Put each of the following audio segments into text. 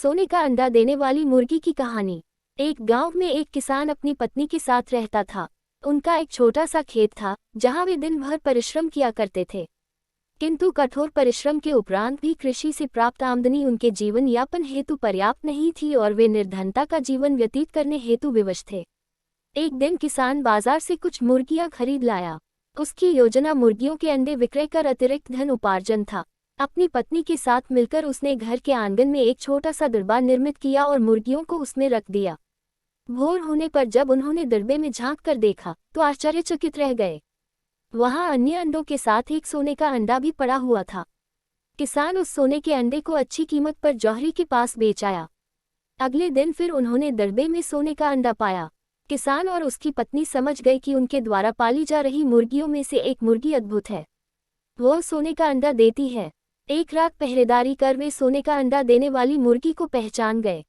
सोने का अंडा देने वाली मुर्गी की कहानी। एक गांव में एक किसान अपनी पत्नी के साथ रहता था। उनका एक छोटा सा खेत था जहां वे दिन भर परिश्रम किया करते थे। किंतु कठोर परिश्रम के उपरांत भी कृषि से प्राप्त आमदनी उनके जीवन यापन हेतु पर्याप्त नहीं थी और वे निर्धनता का जीवन व्यतीत करने हेतु विवश थे। एक दिन किसान बाजार से कुछ मुर्गियां खरीद लाया। उसकी योजना मुर्गियों के अंडे विक्रय कर अतिरिक्त धन उपार्जन था। अपनी पत्नी के साथ मिलकर उसने घर के आंगन में एक छोटा सा दरबा निर्मित किया और मुर्गियों को उसमें रख दिया। भोर होने पर जब उन्होंने दरबे में झांक कर देखा तो आश्चर्यचकित रह गए। वहां अन्य अंडों के साथ एक सोने का अंडा भी पड़ा हुआ था। किसान उस सोने के अंडे को अच्छी कीमत पर जौहरी के पास बेच आया। अगले दिन फिर उन्होंने दरबे में सोने का अंडा पाया। किसान और उसकी पत्नी समझ गए कि उनके द्वारा पाली जा रही मुर्गियों में से एक मुर्गी अद्भुत है। वो सोने का अंडा देती है। एक रात पहरेदारी कर वे सोने का अंडा देने वाली मुर्गी को पहचान गए।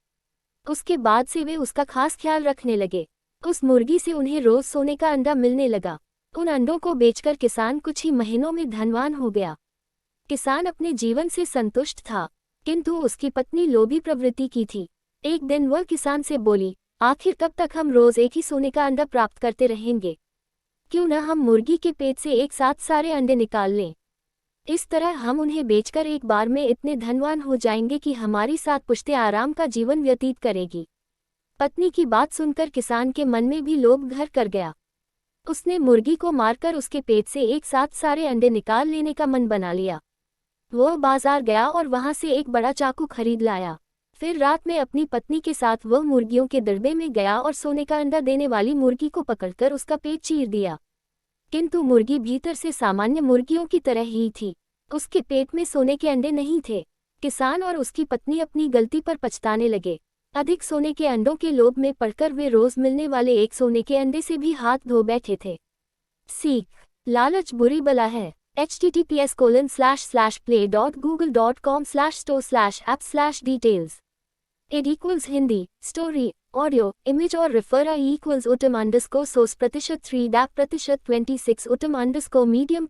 उसके बाद से वे उसका खास ख्याल रखने लगे। उस मुर्गी से उन्हें रोज सोने का अंडा मिलने लगा। उन अंडों को बेचकर किसान कुछ ही महीनों में धनवान हो गया। किसान अपने जीवन से संतुष्ट था, किंतु उसकी पत्नी लोभी प्रवृत्ति की थी। एक दिन वह किसान से बोली, आखिर कब तक हम रोज एक ही सोने का अंडा प्राप्त करते रहेंगे? क्यों न हम मुर्गी के पेट से एक साथ सारे अंडे निकाल लें। इस तरह हम उन्हें बेचकर एक बार में इतने धनवान हो जाएंगे कि हमारी सात पुश्तें आराम का जीवन व्यतीत करेगी। पत्नी की बात सुनकर किसान के मन में भी लोभ घर कर गया। उसने मुर्गी को मारकर उसके पेट से एक साथ सारे अंडे निकाल लेने का मन बना लिया। वह बाजार गया और वहां से एक बड़ा चाकू खरीद लाया। फिर रात में अपनी पत्नी के साथ वह मुर्गियों के दरबे में गया और सोने का अंडा देने वाली मुर्गी को पकड़कर उसका पेट चीर दिया। किंतु मुर्गी भीतर से सामान्य मुर्गियों की तरह ही थी। उसके पेट में सोने के अंडे नहीं थे। किसान और उसकी पत्नी अपनी गलती पर पछताने लगे। अधिक सोने के अंडों के लोभ में पड़कर वे रोज मिलने वाले एक सोने के अंडे से भी हाथ धो बैठे थे। सीख, लालच बुरी बला है। https://play.google.com/store/app/details Ed equals Hindi, story, audio, image और refer a equals utam_source %3 DAP %26 utam_medium